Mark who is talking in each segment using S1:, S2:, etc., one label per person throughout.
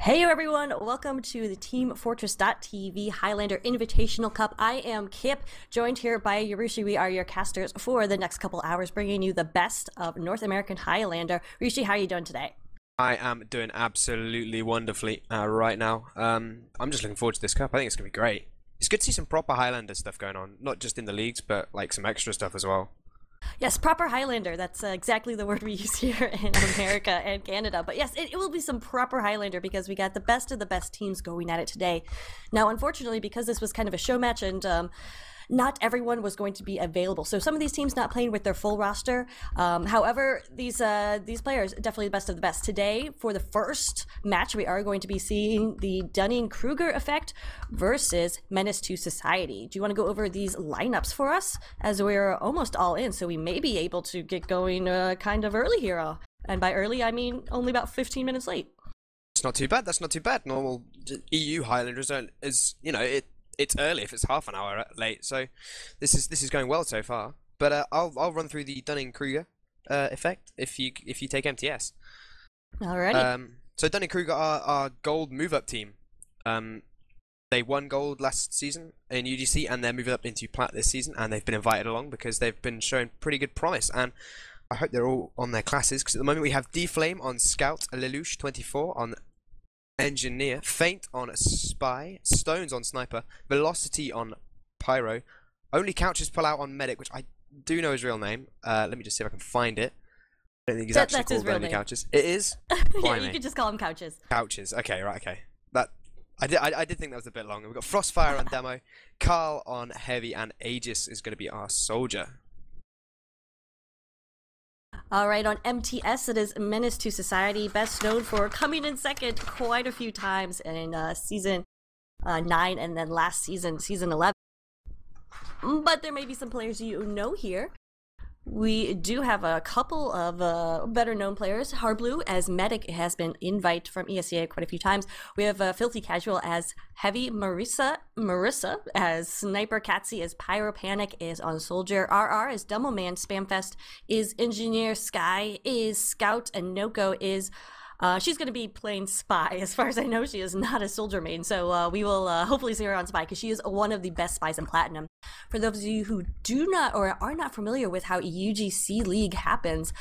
S1: Hey everyone, welcome to the teamfortress.tv Highlander Invitational Cup. I am Kip, joined here by Ryushi. We are your casters for the next couple hours, bringing you the best of North American Highlander. Ryushi, how are you doing today?
S2: I am doing absolutely wonderfully right now. I'm just looking forward to this cup. I think it's going to be great. It's good to see some proper Highlander stuff going on, not just in the leagues, but like some extra stuff as well.
S1: Yes, proper Highlander. That's exactly the word we use here in America and Canada. But yes, it will be some proper Highlander because we got the best of the best teams going at it today. Now, unfortunately, because this was kind of a show match and not everyone was going to be available. So some of these teams not playing with their full roster. However, these players, definitely the best of the best. Today, for the first match, we are going to be seeing the Dunning-Kruger effect versus Menace to Society. Do you want to go over these lineups for us? As we're almost all in, so we may be able to get going kind of early here. And by early, I mean only about 15 minutes late.
S2: It's not too bad. That's not too bad. Normal EU Highlander is you know, it's early if it's half an hour late, so this is going well so far. But I'll run through the Dunning-Kruger effect if you take MTS.
S1: Alrighty.
S2: So Dunning-Kruger are our gold move-up team. They won gold last season in UGC, and they're moving up into plat this season, and they've been invited along because they've been showing pretty good promise. And I hope they're all on their classes, because at the moment we have D-Flame on Scout, Lelouch 24 on Engineer, Feint on Spy, Stones on Sniper, Velocity on Pyro, only Couches pull out on Medic, which I do know his real name. Let me just see if I can find it. I don't think he's actually called Only Couches. It is?
S1: Yeah, you could just call him Couches.
S2: Couches, okay, right, okay. I did think that was a bit long. We've got Frostfire on Demo, Carl on Heavy, and Aegis is going to be our Soldier.
S1: Alright, on MTS it is Menace to Society, best known for coming in second quite a few times in season 9 and then last season, season 11. But there may be some players you know here. We do have a couple of better known players. Harblue as Medic has been invited from ESEA quite a few times. We have Filthy Casual as Heavy, Marissa as Sniper, Katsy as Pyro, Panic is on Soldier, RR is Demoman, Spamfest is Engineer, Sky is Scout, and Noko is she's going to be playing Spy. As far as I know, she is not a Soldier main, so we will hopefully see her on Spy because she is one of the best Spies in Platinum. For those of you who do not or are not familiar with how UGC League happens,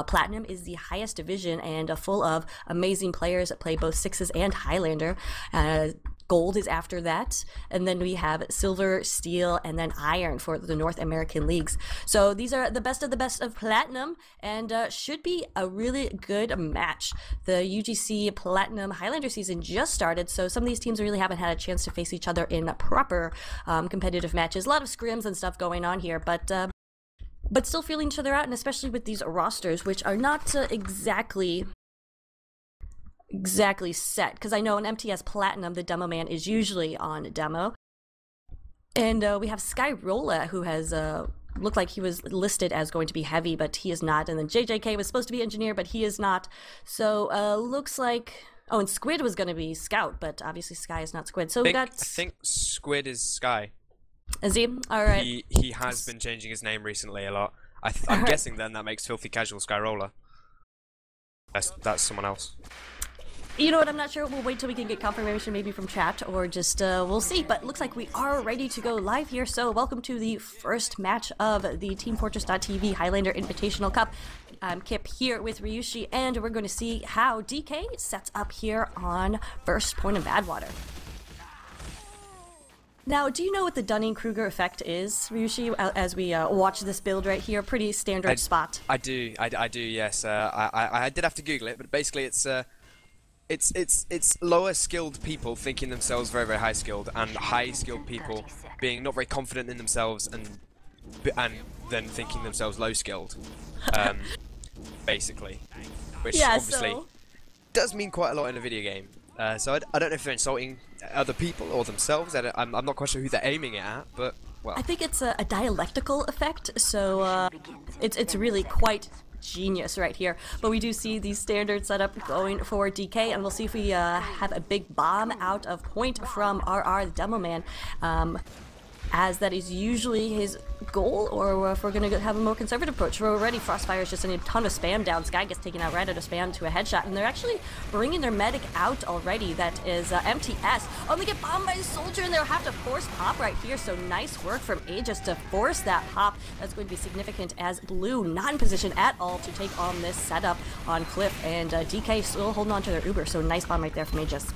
S1: Platinum is the highest division and full of amazing players that play both Sixes and Highlander. Gold is after that, and then we have Silver, Steel, and then Iron for the North American leagues. So these are the best of Platinum, and should be a really good match. The UGC Platinum Highlander season just started, so some of these teams really haven't had a chance to face each other in proper competitive matches. A lot of scrims and stuff going on here, but still feeling each other out, and especially with these rosters, which are not exactly set, because I know in MTS Platinum the Demo Man is usually on demo, and we have Skyrola, who has looked like he was listed as going to be Heavy, but he is not, and then JJK was supposed to be Engineer, but he is not. So looks like, oh, and Squid was going to be Scout, but obviously Sky is not Squid. So we got,
S2: I think Squid is Sky.
S1: Is he? All right.
S2: He has been changing his name recently a lot. I'm guessing then that makes Filthy Casual Skyroller. That's someone else.
S1: You know what, I'm not sure. We'll wait till we can get confirmation maybe from chat, or just we'll see. But looks like we are ready to go live here. So welcome to the first match of the teamfortress.tv Highlander Invitational Cup. I'm Kip here with Ryushi, and we're going to see how DK sets up here on first point in Badwater. Now, do you know what the Dunning-Kruger effect is, Ryushi, as we watch this build right here? Pretty standard spot.
S2: I do, yes. I did have to Google it, but basically it's lower skilled people thinking themselves very, very high skilled, and high skilled people being not very confident in themselves and then thinking themselves low skilled, basically, which
S1: yeah,
S2: obviously does mean quite a lot in a video game. So I don't know if they're insulting other people or themselves. I'm not quite sure who they're aiming it at, but well.
S1: I think it's a dialectical effect, so it's really quite genius right here. But we do see the standard setup going for DK, and we'll see if we have a big bomb out of point from RR, the Demo Man. as that is usually his goal, or if we're going to have a more conservative approach. We're already Frostfire is just in a ton of spam down. Sky gets taken out right out of spam to a headshot, and they're actually bringing their medic out already. That is MTS. Oh, they get bombed by a soldier, and they'll have to force pop right here, so nice work from Aegis to force that pop. That's going to be significant as Blue not in position at all to take on this setup on Cliff, and DK still holding on to their Uber, so nice bomb right there from Aegis.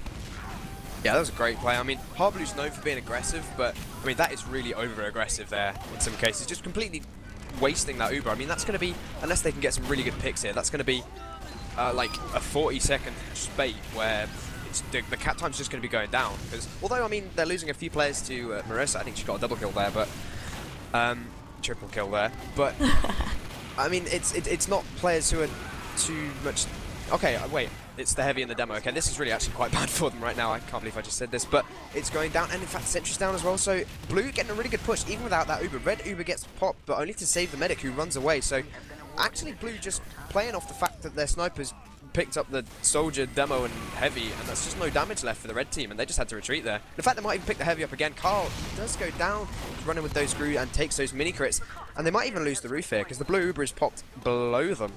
S2: Yeah, that was a great play. I mean, Harblue's known for being aggressive, but I mean, that is really over-aggressive there in some cases. Just completely wasting that Uber. I mean, that's going to be, unless they can get some really good picks here, that's going to be like a 40-second spate where the cap time's just going to be going down. Because although, I mean, they're losing a few players to Marissa, I think she got a double kill there, but triple kill there. But I mean, it's not players who are too much. Okay, wait. It's the heavy in the demo. Okay, this is really actually quite bad for them right now. I can't believe I just said this, but it's going down, and in fact, Sentry's down as well. So Blue getting a really good push, even without that Uber. Red Uber gets popped, but only to save the medic who runs away. So actually, Blue just playing off the fact that their snipers picked up the soldier, demo, and heavy, and that's just no damage left for the red team, and they just had to retreat there. In fact, they might even pick the heavy up again. Carl does go down, running with those screw and takes those mini crits, and they might even lose the roof here because the Blue Uber is popped below them.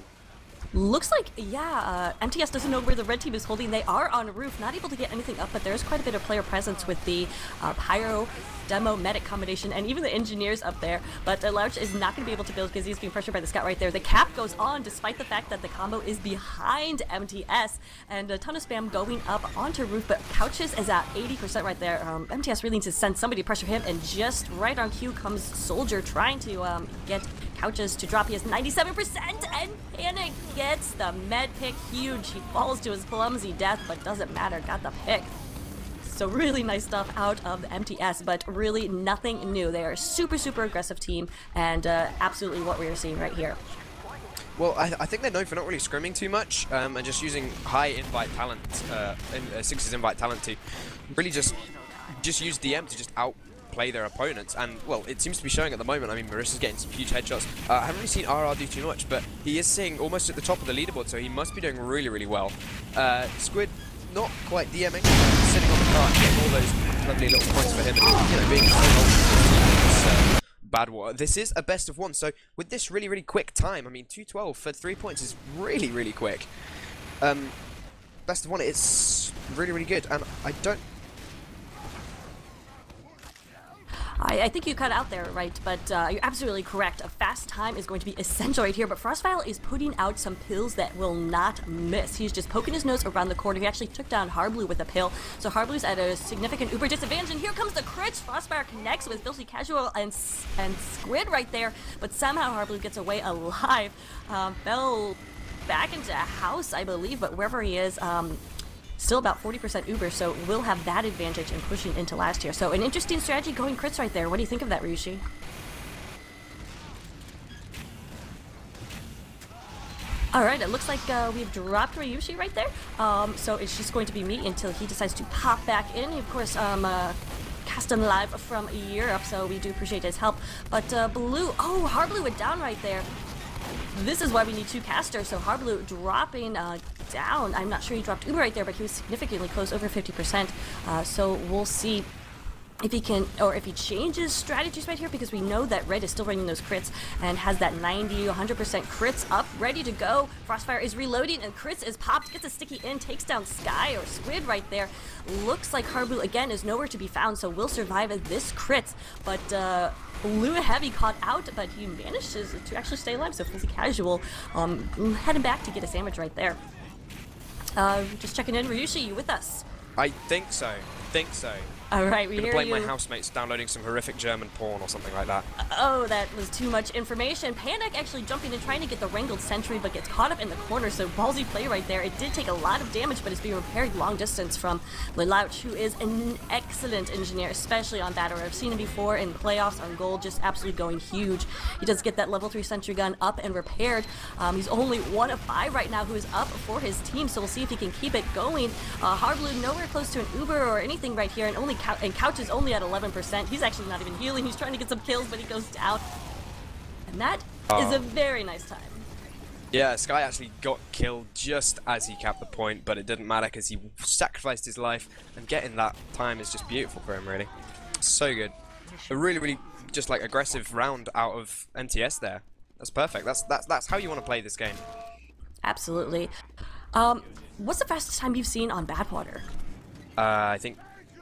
S1: Looks like, yeah, MTS doesn't know where the red team is holding. They are on roof, not able to get anything up, but there's quite a bit of player presence with the Pyro, Demo, Medic combination, and even the engineers up there. But Louch is not going to be able to build because he's being pressured by the scout right there. The cap goes on despite the fact that the combo is behind MTS, and a ton of spam going up onto roof, but Couches is at 80% right there. MTS really needs to send somebody to pressure him, and just right on cue comes Soldier trying to get Couches to drop. He has 97%, and Panic gets the med pick. Huge. He falls to his clumsy death, but doesn't matter. Got the pick. So really nice stuff out of the MTS, but really nothing new. They are a super, super aggressive team, and absolutely what we are seeing right here.
S2: Well, I think they're known for not really scrimming too much, and just using high invite talent, Six's invite talent to really just use DM to just outplay their opponents. And well, it seems to be showing at the moment. I mean, Marissa's getting some huge headshots. I haven't really seen RR do too much, but he is sitting almost at the top of the leaderboard, so he must be doing really, really well. Squid not quite DMing, sitting on the cart, getting all those lovely little points for him, and you know, being so Badwater. This is a best of one, so with this really, really quick time, I mean, 2:12 for 3 points is really, really quick. Best of one, it's really, really good, and I don't.
S1: I think you cut out there, right? But you're absolutely correct. A fast time is going to be essential right here, but Frostfire is putting out some pills that will not miss. He's just poking his nose around the corner. He actually took down Harblu with a pill, so Harblu's at a significant Uber disadvantage, and here comes the crits. Frostfire connects with Filthy Casual and Squid right there, but somehow Harblu gets away alive. Fell back into a house, I believe, but wherever he is, still about 40% Uber, so we'll have that advantage in pushing into last year. So an interesting strategy going crits right there. What do you think of that, Ryushi? Alright, it looks like we've dropped Ryushi right there. So it's just going to be me until he decides to pop back in. Of course, custom live from Europe, so we do appreciate his help. But Blue, oh, Harblu went down right there. This is why we need two casters, so Harblu dropping down. I'm not sure he dropped Uber right there, but he was significantly close, over 50%. So we'll see if he can, or if he changes strategies right here, because we know that Red is still running those crits and has that 90, 100% crits up, ready to go. Frostfire is reloading, and crits is popped, gets a sticky in, takes down Sky or Squid right there. Looks like Harblu, again, is nowhere to be found, so will survive this crits, but Blue Heavy caught out, but he managed to actually stay alive, so Filthy Casual heading back to get a sandwich right there. Just checking in, Ryushi, you with us?
S2: I think so.
S1: Alright, we
S2: I'm
S1: hear
S2: gonna blame
S1: you.
S2: my housemates downloading some horrific German porn or something like that.
S1: Oh, that was too much information. Panic actually jumping and trying to get the wrangled sentry, but gets caught up in the corner, so ballsy play right there. It did take a lot of damage, but it's being repaired long distance from Lelouch, who is an excellent engineer, especially on Badwater. I've seen him before in playoffs on gold, just absolutely going huge. He does get that level 3 sentry gun up and repaired. He's only 1 of 5 right now who is up for his team, so we'll see if he can keep it going. Hardblue nowhere close to an Uber or anything right here, and only Couch is only at 11%. He's actually not even healing. He's trying to get some kills, but he goes down. And that is a very nice time.
S2: Yeah, Sky actually got killed just as he capped the point, but it didn't matter because he sacrificed his life, and getting that time is just beautiful for him, really. So good. a really, really just like aggressive round out of MTS there. That's perfect. That's how you want to play this game.
S1: Absolutely. What's the fastest time you've seen on Badwater?
S2: I think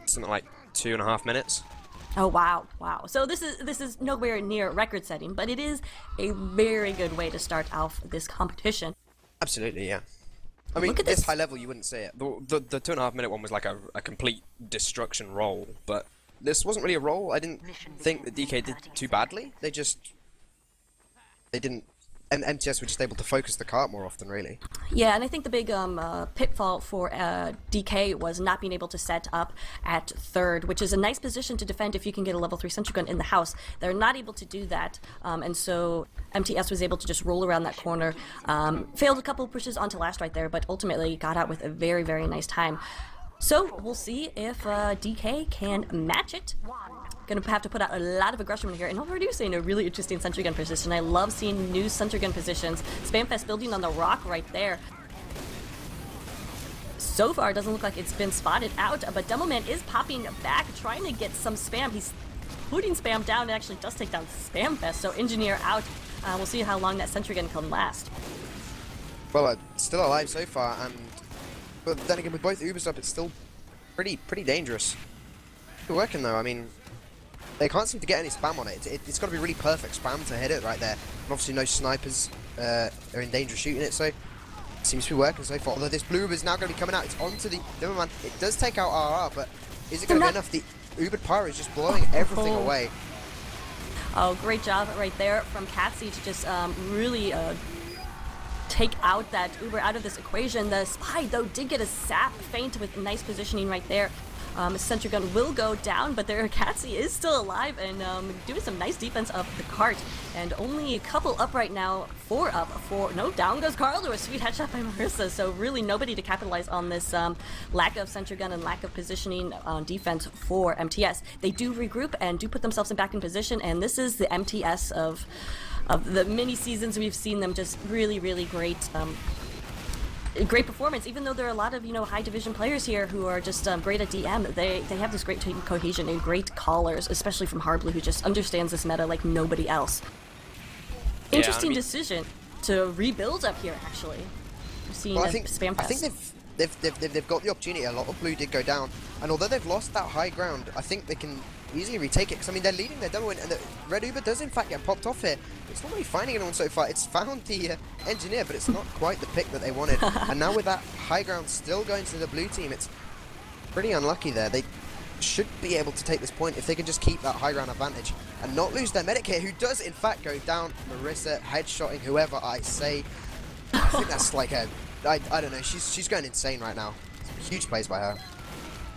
S2: something like 2.5 minutes.
S1: Oh wow, wow. So this is nowhere near record setting, but it is a very good way to start off this competition.
S2: Absolutely, yeah. I mean, at this high level, you wouldn't say it. The 2.5 minute one was like a complete destruction roll, but this wasn't really a roll. I didn't think that DK did too badly. They didn't. And MTS were just able to focus the cart more often, really.
S1: Yeah, and I think the big pitfall for DK was not being able to set up at third, which is a nice position to defend if you can get a level 3 sentry gun in the house. They're not able to do that, and so MTS was able to just roll around that corner. Failed a couple pushes onto last right there, but ultimately got out with a very, very nice time. So we'll see if DK can match it. Gonna have to put out a lot of aggression in here, and already seeing a really interesting sentry gun position. I love seeing new sentry gun positions. Spamfest building on the rock right there. So far, it doesn't look like it's been spotted out, but Demoman is popping back, trying to get some spam. He's putting spam down. It actually does take down Spamfest, so Engineer out. We'll see how long that sentry gun can last.
S2: Well, still alive so far, but then again, with both Ubers up, it's still pretty dangerous. It's working though. I mean, they can't seem to get any spam on it. It's got to be really perfect spam to hit it right there. And obviously no snipers are in danger of shooting it, so it seems to be working so far. Although this blue Uber is now going to be coming out. It's onto the Demoman. It does take out RR, but is it going to be enough? The Uber Pyro is just blowing everything away.
S1: Oh, great job right there from Catsy to just really take out that Uber out of this equation. The Spy, though, did get a sap feint with nice positioning right there. Sentry gun will go down, but their Catsy is still alive and doing some nice defense of the cart. And only a couple up right now. 4 up. 4. No, down goes Carl to a sweet headshot by Marissa. So really nobody to capitalize on this lack of sentry gun and lack of positioning on defense for MTS. They do regroup and do put themselves back in position, and this is the MTS of the mini seasons. We've seen them just really, really great. Great performance, even though there are a lot of, high division players here who are just great at DM. They have this great team cohesion and great callers, especially from Hardblue, who just understands this meta like nobody else.
S2: Yeah,
S1: Interesting decision to rebuild up here, actually.
S2: Well, I think they've got the opportunity. A lot of blue did go down, and although they've lost that high ground, I think they can easily retake it, because I mean they're leading their demo, and the red Uber does in fact get popped off here. It's not really finding anyone so far. It's found the engineer, but it's not quite the pick that they wanted. And now with that high ground still going to the blue team, it's pretty unlucky there. They should be able to take this point if they can just keep that high ground advantage and not lose their medic here, who does in fact go down. Marissa headshotting whoever I say. I think that's like a I don't know. She's going insane right now. Huge plays by her.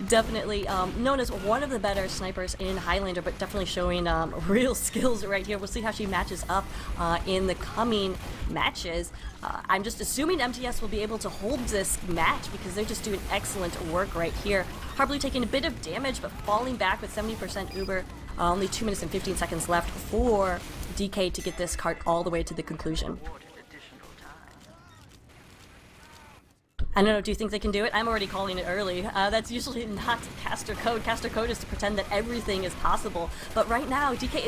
S1: Definitely known as one of the better snipers in Highlander, but definitely showing real skills right here. We'll see how she matches up in the coming matches. I'm just assuming MTS will be able to hold this match because they're just doing excellent work right here. Hardblue taking a bit of damage, but falling back with 70% Uber. Only 2 minutes and 15 seconds left for DK to get this cart all the way to the conclusion. I don't know, do you think they can do it? I'm already calling it early. That's usually not caster code. Caster code is to pretend that everything is possible. But right now, DK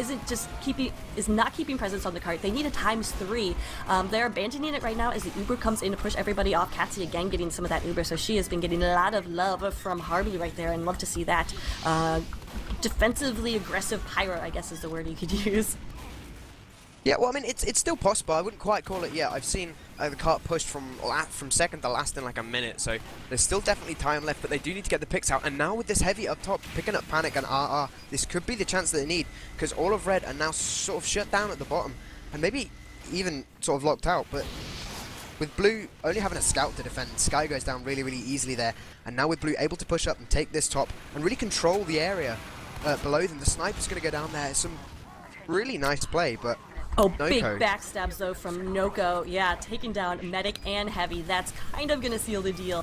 S1: is not keeping presence on the cart. They need a ×3. They're abandoning it right now as the Uber comes in to push everybody off. Catsy again getting some of that Uber, so she has been getting a lot of love from Hardblue right there, and love to see that. Defensively aggressive Pyro, I guess is the word you could use.
S2: Yeah, well, I mean, it's still possible. I wouldn't quite call it yet. I've seen the cart pushed from second to last in like a minute, so there's still definitely time left, but they do need to get the picks out. And now with this heavy up top, picking up Panic and RR, this could be the chance that they need, because all of Red are now sort of shut down at the bottom, and maybe even sort of locked out, but with Blue only having a scout to defend, Sky goes down really, really easily there, and now with Blue able to push up and take this top and really control the area below them. The sniper's going to go down there. Some really nice play, but
S1: oh, big backstabs though from Noko. Yeah, taking down Medic and Heavy. That's kind of going to seal the deal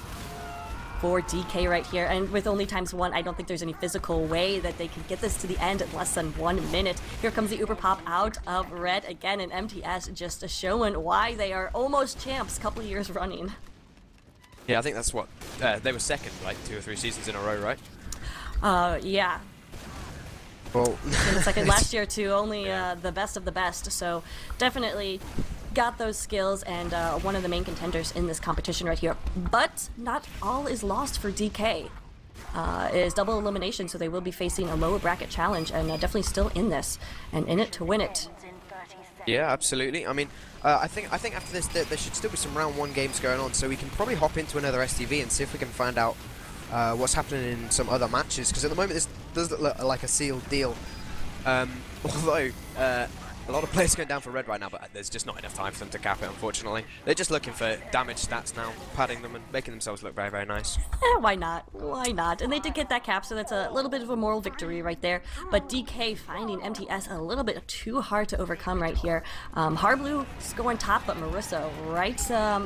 S1: for DK right here. And with only ×1, I don't think there's any physical way that they can get this to the end at less than 1 minute. Here comes the Uber pop out of Red again, and MTS just showing why they are almost champs a couple of years running.
S2: Yeah, I think that's what, they were second like 2 or 3 seasons in a row, right?
S1: Yeah.
S2: Well,
S1: It's like last year too, only the best of the best. So definitely got those skills and one of the main contenders in this competition right here. But not all is lost for DK. It is double elimination, so they will be facing a lower bracket challenge and definitely still in this and in it to win it.
S2: Yeah, absolutely. I mean, I think after this there should still be some round 1 games going on, so we can probably hop into another STV and see if we can find out what's happening in some other matches, because at the moment this does look like a sealed deal. Although a lot of players going down for red right now, but there's just not enough time for them to cap it, unfortunately. They're just looking for damage stats now, padding them and making themselves look very, very nice.
S1: Why not? Why not? And they did get that cap, so that's a little bit of a moral victory right there. But DK finding MTS a little bit too hard to overcome right here. Harblu scoring top, but Marissa right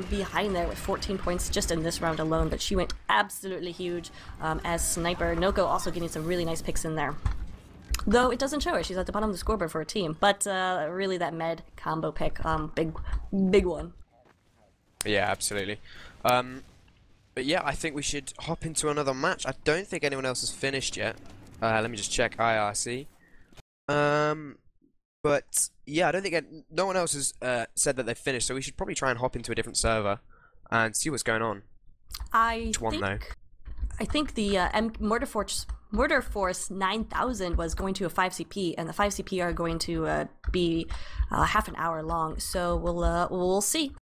S1: behind there with 14 points just in this round alone. But she went absolutely huge as Sniper. Noko also getting some really nice picks in there. Though it doesn't show her. She's at the bottom of the scoreboard for a team. But really that med combo pick, big one.
S2: Yeah, absolutely. But yeah, I think we should hop into another match. I don't think anyone else has finished yet. Let me just check IRC. But yeah, I don't think no one else has said that they've finished, so we should probably try and hop into a different server and see what's going on. I
S1: think the Murder Force 9000 was going to a 5CP, and the 5CP are going to be half an hour long, so we'll see.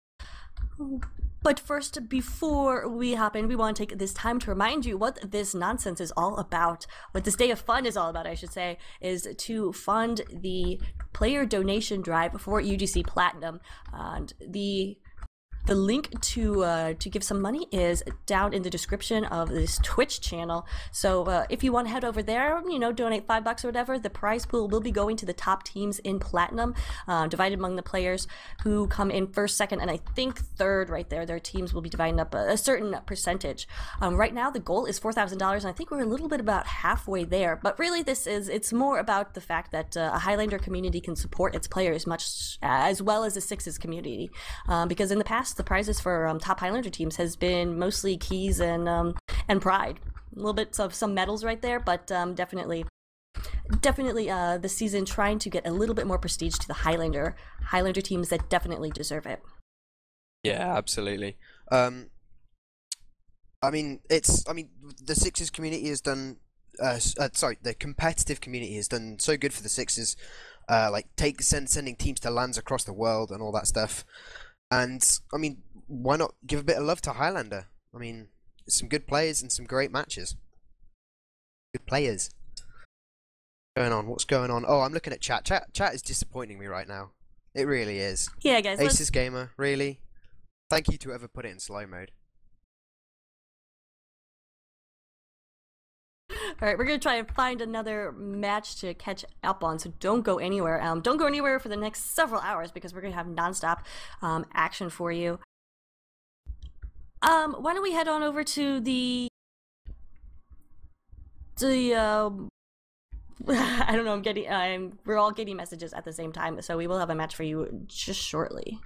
S1: But first, before we hop in, we want to take this time to remind you what this nonsense is all about. What this day of fun is all about, I should say, is to fund the player donation drive for UGC Platinum. And the link to give some money is down in the description of this Twitch channel. So if you want to head over there, donate $5 or whatever, the prize pool will be going to the top teams in Platinum, divided among the players who come in first, second, and I think third right there. Their teams will be divided up a certain percentage. Right now, the goal is $4,000, and I think we're a little bit about halfway there. But really, it's more about the fact that a Highlander community can support its players much as well as the Sixes community. Because in the past, the prizes for top Highlander teams has been mostly keys and pride. A little bit of some medals right there, but definitely the season trying to get a little bit more prestige to the Highlander teams that definitely deserve it.
S2: Yeah, absolutely. I mean, the Sixers community has done. The competitive community has done so good for the Sixers, like sending teams to lands across the world and all that stuff. And, I mean, why not give a bit of love to Highlander? I mean, some good players and some great matches. Good players. What's going on? Oh, I'm looking at chat. Chat is disappointing me right now. It really is.
S1: Yeah, guys.
S2: Aces Gamer, really? Thank you to whoever put it in slow mode.
S1: Alright, we're going to try and find another match to catch up on, so don't go anywhere. Don't go anywhere for the next several hours because we're going to have nonstop action for you. Why don't we head on over to the I don't know, we're all getting messages at the same time, so we will have a match for you just shortly.